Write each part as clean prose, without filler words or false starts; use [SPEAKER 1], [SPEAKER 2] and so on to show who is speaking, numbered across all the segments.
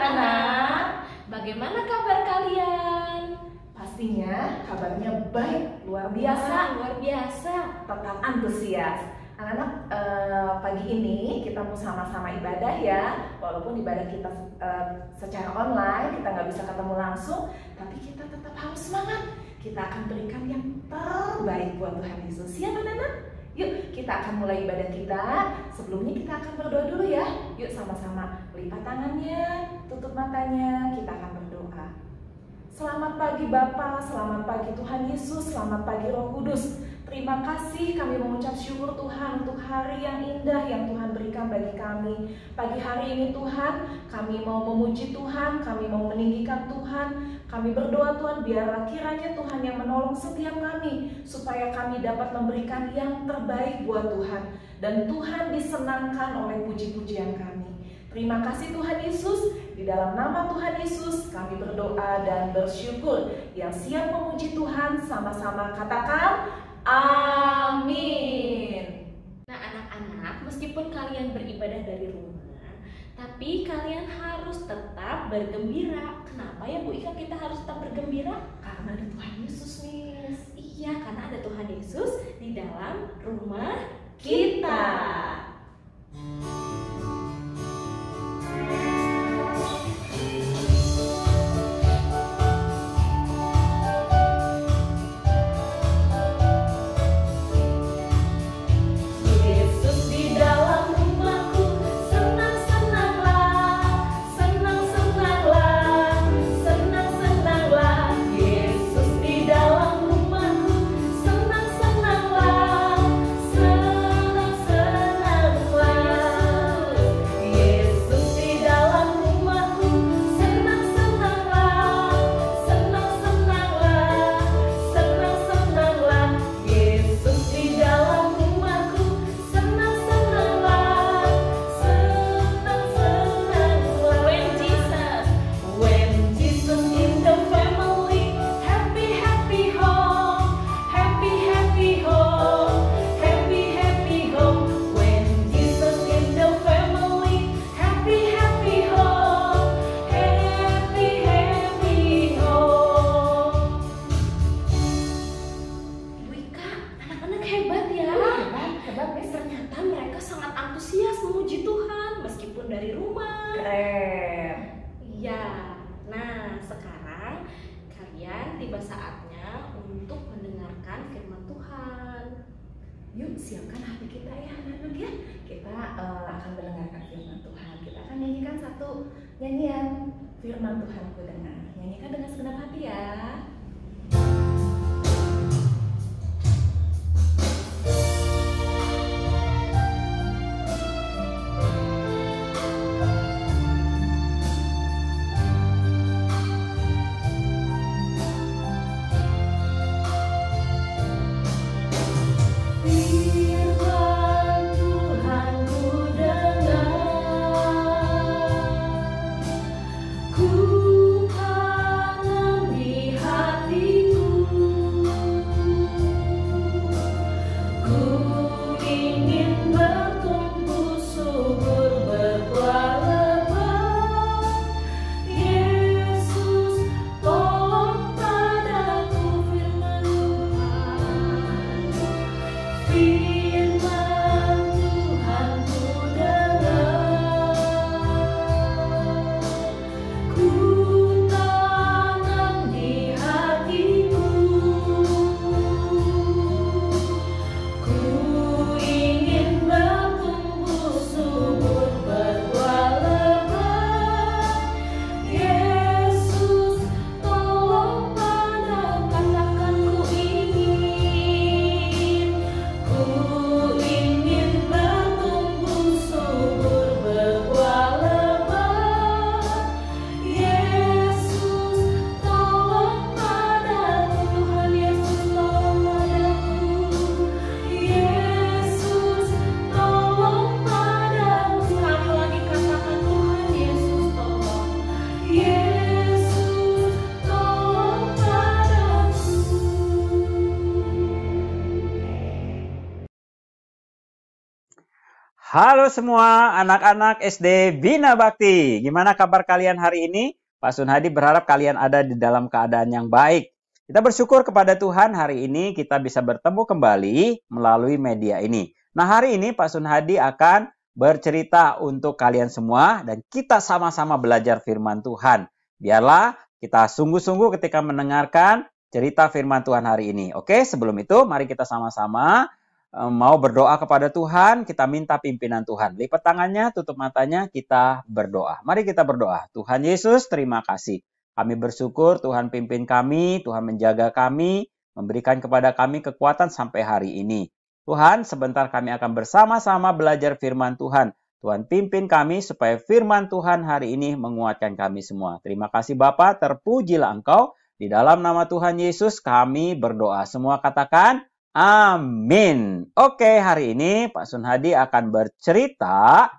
[SPEAKER 1] anak-anak, bagaimana kabar kalian? Pastinya kabarnya baik, luar biasa.
[SPEAKER 2] Luar biasa.
[SPEAKER 1] Tetap antusias. Anak-anak, pagi ini kita mau sama-sama ibadah ya. Walaupun ibadah kita secara online, kita nggak bisa ketemu langsung, tapi kita tetap harus semangat. Kita akan berikan yang terbaik buat Tuhan Yesus. Siap anak-anak? Yuk kita akan mulai ibadah kita. Sebelumnya kita akan berdoa dulu ya. Yuk sama-sama lipat tangannya, tutup matanya, kita akan berdoa. Selamat pagi Bapa, selamat pagi Tuhan Yesus, selamat pagi Roh Kudus. Terima kasih, kami mengucap syukur Tuhan untuk hari yang indah yang Tuhan berikan bagi kami. Pagi hari ini Tuhan, kami mau memuji Tuhan, kami mau meninggikan Tuhan. Kami berdoa Tuhan, biarlah kiranya Tuhan yang menolong setiap kami, supaya kami dapat memberikan yang terbaik buat Tuhan. Dan Tuhan disenangkan oleh puji-pujian kami. Terima kasih Tuhan Yesus, di dalam nama Tuhan Yesus kami berdoa dan bersyukur. Yang siap memuji Tuhan sama-sama katakan amin.
[SPEAKER 2] Nah anak-anak, meskipun kalian beribadah dari rumah, tapi kalian harus tetap bergembira. Kenapa ya Bu Ika kita harus tetap bergembira?
[SPEAKER 1] Karena ada Tuhan Yesus nih.
[SPEAKER 2] Iya, karena ada Tuhan Yesus di dalam rumah kita. Dari rumah.
[SPEAKER 1] Keren.
[SPEAKER 2] Iya. Nah, sekarang kalian tiba saatnya untuk mendengarkan firman Tuhan.
[SPEAKER 1] Yuk siapkan hati kita ya anak-anak ya. Kita akan mendengarkan firman Tuhan. Kita akan nyanyikan satu nyanyian firman Tuhan ku dengar. Nyanyikan dengan segenap hati ya.
[SPEAKER 2] Ku tanam di hati
[SPEAKER 3] Halo semua anak-anak SD Bina Bakti. Gimana kabar kalian hari ini? Pak Sunhadi berharap kalian ada di dalam keadaan yang baik. Kita bersyukur kepada Tuhan hari ini kita bisa bertemu kembali melalui media ini. Nah, hari ini Pak Sunhadi akan bercerita untuk kalian semua dan kita sama-sama belajar firman Tuhan. Biarlah kita sungguh-sungguh ketika mendengarkan cerita firman Tuhan hari ini. Oke, sebelum itu mari kita sama-sama mau berdoa kepada Tuhan, kita minta pimpinan Tuhan. Lipat tangannya, tutup matanya, kita berdoa. Mari kita berdoa. Tuhan Yesus, terima kasih. Kami bersyukur Tuhan pimpin kami, Tuhan menjaga kami, memberikan kepada kami kekuatan sampai hari ini. Tuhan, sebentar kami akan bersama-sama belajar firman Tuhan. Tuhan pimpin kami supaya firman Tuhan hari ini menguatkan kami semua. Terima kasih Bapa, terpujilah Engkau. Di dalam nama Tuhan Yesus kami berdoa. Semua katakan, amin. Oke, hari ini Pak Sunhadi akan bercerita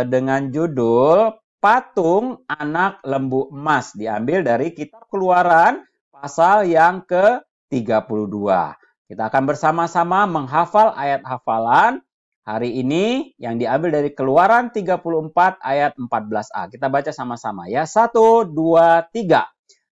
[SPEAKER 3] dengan judul Patung Anak Lembu Emas. Diambil dari kitab Keluaran pasal yang ke-32. Kita akan bersama-sama menghafal ayat hafalan hari ini yang diambil dari Keluaran 34 ayat 14a. Kita baca sama-sama ya. 1, 2, 3.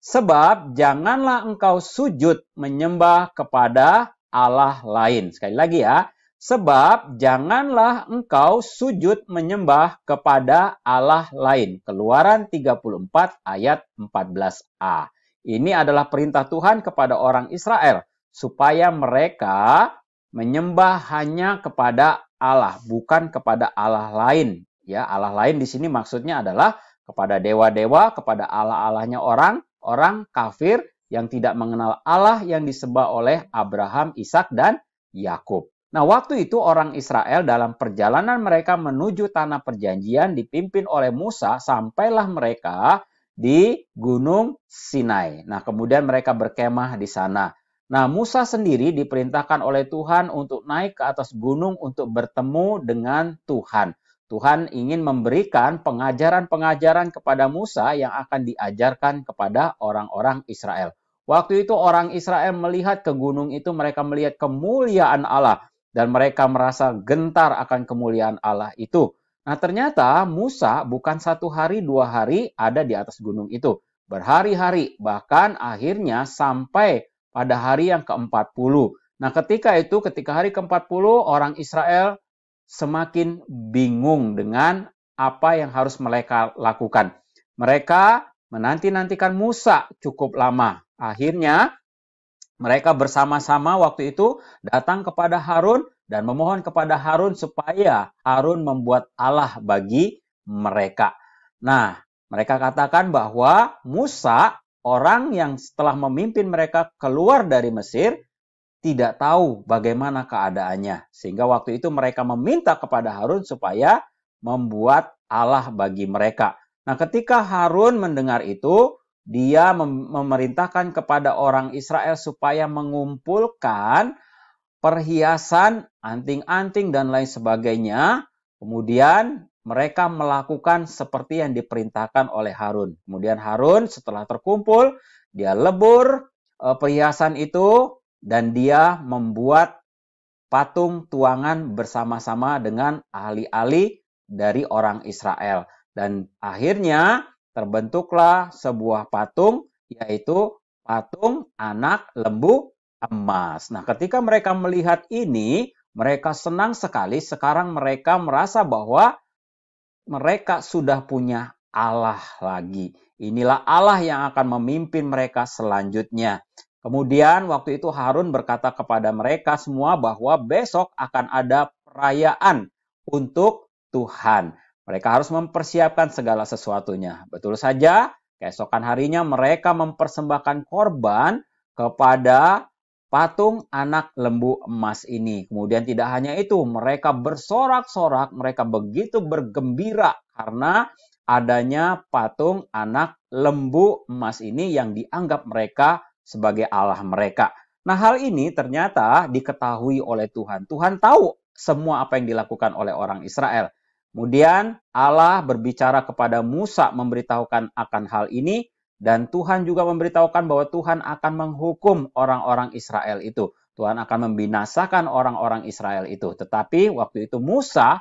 [SPEAKER 3] Sebab janganlah engkau sujud menyembah kepada Allah lain. Sekali lagi ya. Sebab janganlah engkau sujud menyembah kepada Allah lain. Keluaran 34 ayat 14a. Ini adalah perintah Tuhan kepada orang Israel. Supaya mereka menyembah hanya kepada Allah. Bukan kepada Allah lain. Ya, Allah lain di sini maksudnya adalah kepada dewa-dewa, kepada Allah-Allahnya orang kafir yang tidak mengenal Allah yang disembah oleh Abraham, Ishak, dan Yakub. Nah, waktu itu orang Israel dalam perjalanan mereka menuju tanah perjanjian dipimpin oleh Musa, sampailah mereka di Gunung Sinai. Nah, kemudian mereka berkemah di sana. Nah, Musa sendiri diperintahkan oleh Tuhan untuk naik ke atas gunung untuk bertemu dengan Tuhan. Tuhan ingin memberikan pengajaran-pengajaran kepada Musa yang akan diajarkan kepada orang-orang Israel. Waktu itu orang Israel melihat ke gunung itu, mereka melihat kemuliaan Allah. Dan mereka merasa gentar akan kemuliaan Allah itu. Nah, ternyata Musa bukan 1 hari, 2 hari ada di atas gunung itu. Berhari-hari, bahkan akhirnya sampai pada hari yang ke-40. Nah, ketika hari ke-40, orang Israel semakin bingung dengan apa yang harus mereka lakukan. Mereka menanti-nantikan Musa cukup lama. Akhirnya mereka bersama-sama waktu itu datang kepada Harun dan memohon kepada Harun supaya Harun membuat Allah bagi mereka. Nah, mereka katakan bahwa Musa, orang yang setelah memimpin mereka keluar dari Mesir, tidak tahu bagaimana keadaannya. Sehingga waktu itu mereka meminta kepada Harun supaya membuat Allah bagi mereka. Nah, ketika Harun mendengar itu, dia memerintahkan kepada orang Israel supaya mengumpulkan perhiasan, anting-anting, dan lain sebagainya. Kemudian mereka melakukan seperti yang diperintahkan oleh Harun. Kemudian Harun setelah terkumpul, dia lebur perhiasan itu, dan dia membuat patung tuangan bersama-sama dengan ahli-ahli dari orang Israel. Dan akhirnya terbentuklah sebuah patung, yaitu patung anak lembu emas. Nah, ketika mereka melihat ini, mereka senang sekali. Sekarang mereka merasa bahwa mereka sudah punya Allah lagi. Inilah Allah yang akan memimpin mereka selanjutnya. Kemudian waktu itu Harun berkata kepada mereka semua bahwa besok akan ada perayaan untuk Tuhan. Mereka harus mempersiapkan segala sesuatunya. Betul saja, keesokan harinya mereka mempersembahkan korban kepada patung anak lembu emas ini. Kemudian tidak hanya itu, mereka bersorak-sorak, mereka begitu bergembira karena adanya patung anak lembu emas ini yang dianggap mereka sebagai Allah mereka. Nah, hal ini ternyata diketahui oleh Tuhan. Tuhan tahu semua apa yang dilakukan oleh orang Israel. Kemudian Allah berbicara kepada Musa memberitahukan akan hal ini, dan Tuhan juga memberitahukan bahwa Tuhan akan menghukum orang-orang Israel itu. Tuhan akan membinasakan orang-orang Israel itu. Tetapi waktu itu Musa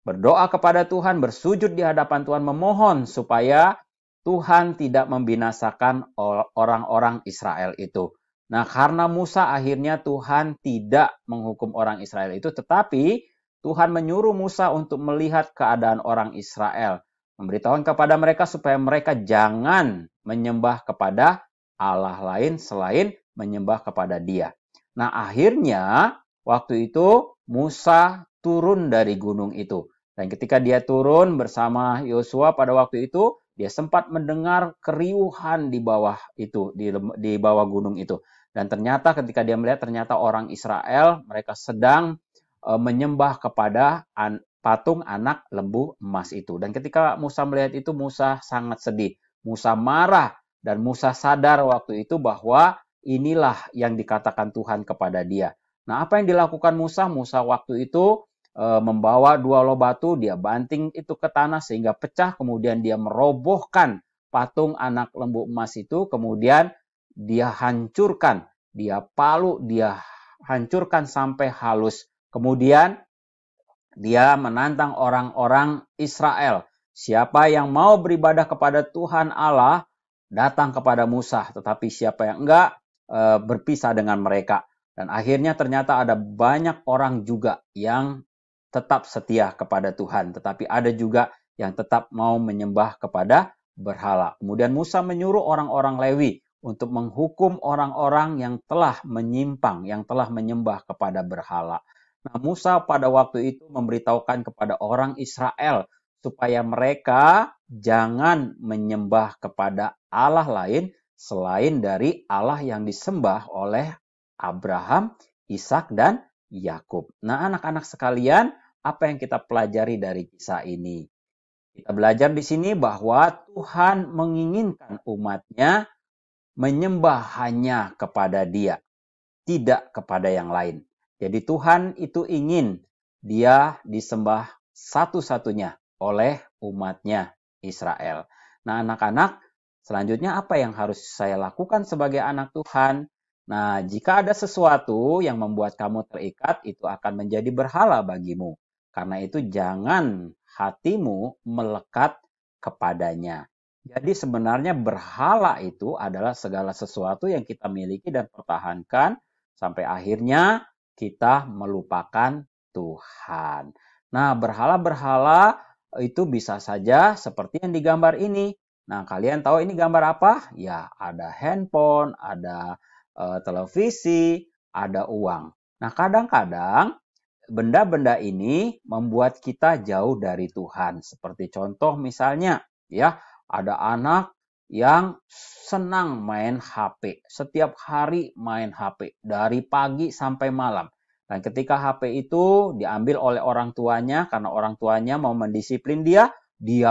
[SPEAKER 3] berdoa kepada Tuhan, bersujud di hadapan Tuhan, memohon supaya Tuhan tidak membinasakan orang-orang Israel itu. Nah, karena Musa akhirnya Tuhan tidak menghukum orang Israel itu, tetapi Tuhan menyuruh Musa untuk melihat keadaan orang Israel, memberitahukan kepada mereka supaya mereka jangan menyembah kepada Allah lain selain menyembah kepada Dia. Nah, akhirnya waktu itu Musa turun dari gunung itu. Dan ketika dia turun bersama Yosua pada waktu itu, dia sempat mendengar keriuhan di bawah itu, di bawah gunung itu. Dan ternyata ketika dia melihat, ternyata orang Israel, mereka sedang menyembah kepada patung anak lembu emas itu. Dan ketika Musa melihat itu, Musa sangat sedih. Musa marah dan Musa sadar waktu itu bahwa inilah yang dikatakan Tuhan kepada dia. Nah, apa yang dilakukan Musa? Musa waktu itu membawa 2 loh batu, dia banting itu ke tanah sehingga pecah, kemudian dia merobohkan patung anak lembu emas itu, kemudian dia hancurkan, dia palu, dia hancurkan sampai halus. Kemudian dia menantang orang-orang Israel, siapa yang mau beribadah kepada Tuhan Allah, datang kepada Musa, tetapi siapa yang enggak, berpisah dengan mereka. Dan akhirnya ternyata ada banyak orang juga yang tetap setia kepada Tuhan, tetapi ada juga yang tetap mau menyembah kepada berhala. Kemudian Musa menyuruh orang-orang Lewi untuk menghukum orang-orang yang telah menyimpang, yang telah menyembah kepada berhala. Nah, Musa pada waktu itu memberitahukan kepada orang Israel supaya mereka jangan menyembah kepada Allah lain selain dari Allah yang disembah oleh Abraham, Ishak, dan Yakub. Nah, anak-anak sekalian, apa yang kita pelajari dari kisah ini? Kita belajar di sini bahwa Tuhan menginginkan umatnya menyembah hanya kepada Dia, tidak kepada yang lain. Jadi Tuhan itu ingin Dia disembah satu-satunya oleh umatnya Israel. Nah, anak-anak, selanjutnya apa yang harus saya lakukan sebagai anak Tuhan? Nah, jika ada sesuatu yang membuat kamu terikat, itu akan menjadi berhala bagimu. Karena itu jangan hatimu melekat kepadanya. Jadi sebenarnya berhala itu adalah segala sesuatu yang kita miliki dan pertahankan sampai akhirnya kita melupakan Tuhan. Nah, berhala-berhala itu bisa saja seperti yang digambar ini. Nah, kalian tahu ini gambar apa? Ya, ada handphone, ada televisi, ada uang. Nah, kadang-kadang benda-benda ini membuat kita jauh dari Tuhan. Seperti contoh misalnya, ya, ada anak yang senang main HP. Setiap hari main HP dari pagi sampai malam. Dan ketika HP itu diambil oleh orang tuanya karena orang tuanya mau mendisiplin dia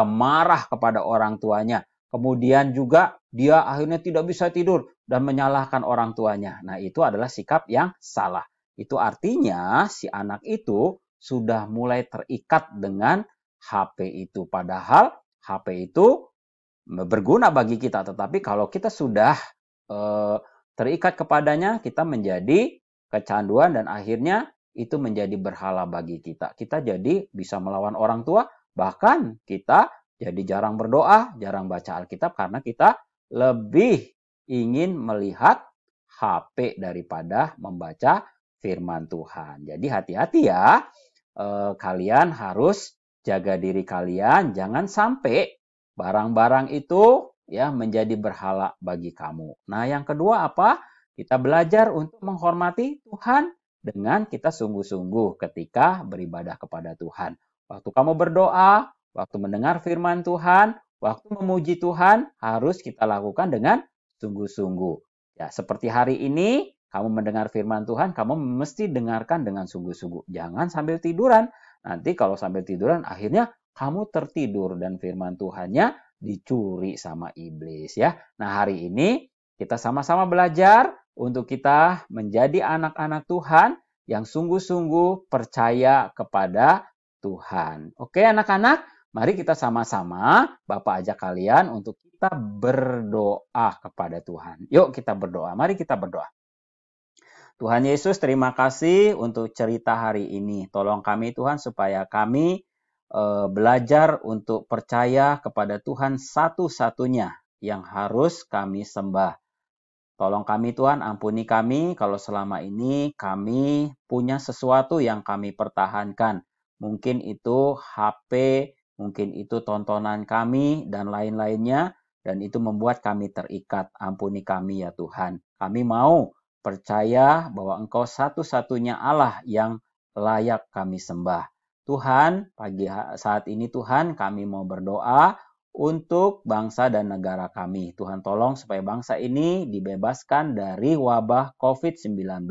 [SPEAKER 3] marah kepada orang tuanya. Kemudian juga dia akhirnya tidak bisa tidur dan menyalahkan orang tuanya. Nah, itu adalah sikap yang salah. Itu artinya si anak itu sudah mulai terikat dengan HP itu. Padahal HP itu berguna bagi kita. Tetapi kalau kita sudah terikat kepadanya, kita menjadi kecanduan dan akhirnya itu menjadi berhala bagi kita. Kita jadi bisa melawan orang tua, bahkan kita jadi jarang berdoa, jarang baca Alkitab karena kita lebih ingin melihat HP daripada membaca firman Tuhan. Jadi hati-hati ya, kalian harus jaga diri kalian, jangan sampai barang-barang itu ya menjadi berhala bagi kamu. Nah, yang kedua apa? Kita belajar untuk menghormati Tuhan dengan kita sungguh-sungguh ketika beribadah kepada Tuhan. Waktu kamu berdoa, waktu mendengar firman Tuhan, waktu memuji Tuhan, harus kita lakukan dengan sungguh-sungguh. Ya, seperti hari ini, kamu mendengar firman Tuhan, kamu mesti dengarkan dengan sungguh-sungguh. Jangan sambil tiduran. Nanti kalau sambil tiduran, akhirnya kamu tertidur dan firman Tuhannya dicuri sama iblis ya. Nah, hari ini kita sama-sama belajar untuk kita menjadi anak-anak Tuhan yang sungguh-sungguh percaya kepada Tuhan. Oke, anak-anak, mari kita sama-sama Bapak ajak kalian untuk kita berdoa kepada Tuhan. Yuk kita berdoa. Mari kita berdoa. Tuhan Yesus, terima kasih untuk cerita hari ini. Tolong kami Tuhan supaya kami belajar untuk percaya kepada Tuhan satu-satunya yang harus kami sembah. Tolong kami Tuhan, ampuni kami kalau selama ini kami punya sesuatu yang kami pertahankan. Mungkin itu HP, mungkin itu tontonan kami, dan lain-lainnya. Dan itu membuat kami terikat. Ampuni kami ya Tuhan. Kami mau percaya bahwa Engkau satu-satunya Allah yang layak kami sembah. Tuhan, pagi saat ini Tuhan kami mau berdoa untuk bangsa dan negara kami. Tuhan tolong supaya bangsa ini dibebaskan dari wabah COVID-19.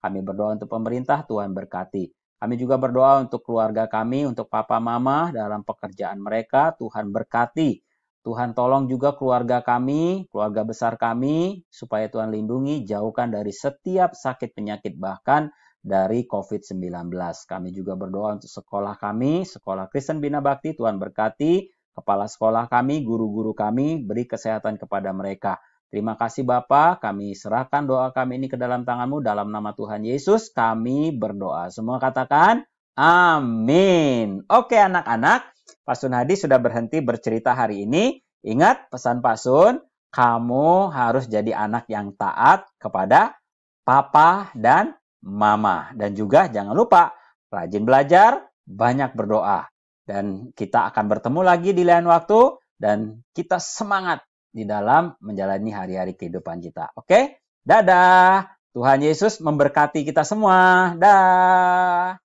[SPEAKER 3] Kami berdoa untuk pemerintah, Tuhan berkati. Kami juga berdoa untuk keluarga kami, untuk papa mama dalam pekerjaan mereka, Tuhan berkati. Tuhan tolong juga keluarga kami, keluarga besar kami, supaya Tuhan lindungi, jauhkan dari setiap sakit penyakit, bahkan dari COVID-19. Kami juga berdoa untuk sekolah kami, Sekolah Kristen Bina Bakti, Tuhan berkati. Kepala sekolah kami, guru-guru kami, beri kesehatan kepada mereka. Terima kasih Bapa, kami serahkan doa kami ini ke dalam tangan-Mu, dalam nama Tuhan Yesus kami berdoa. Semua katakan, amin. Oke anak-anak, Pak Sun Hadi sudah berhenti bercerita hari ini. Ingat pesan Pak Sun, kamu harus jadi anak yang taat kepada papa dan mama. Dan juga jangan lupa, rajin belajar, banyak berdoa. Dan kita akan bertemu lagi di lain waktu, dan kita semangat di dalam menjalani hari-hari kehidupan kita. Oke? Dadah! Tuhan Yesus memberkati kita semua. Dah!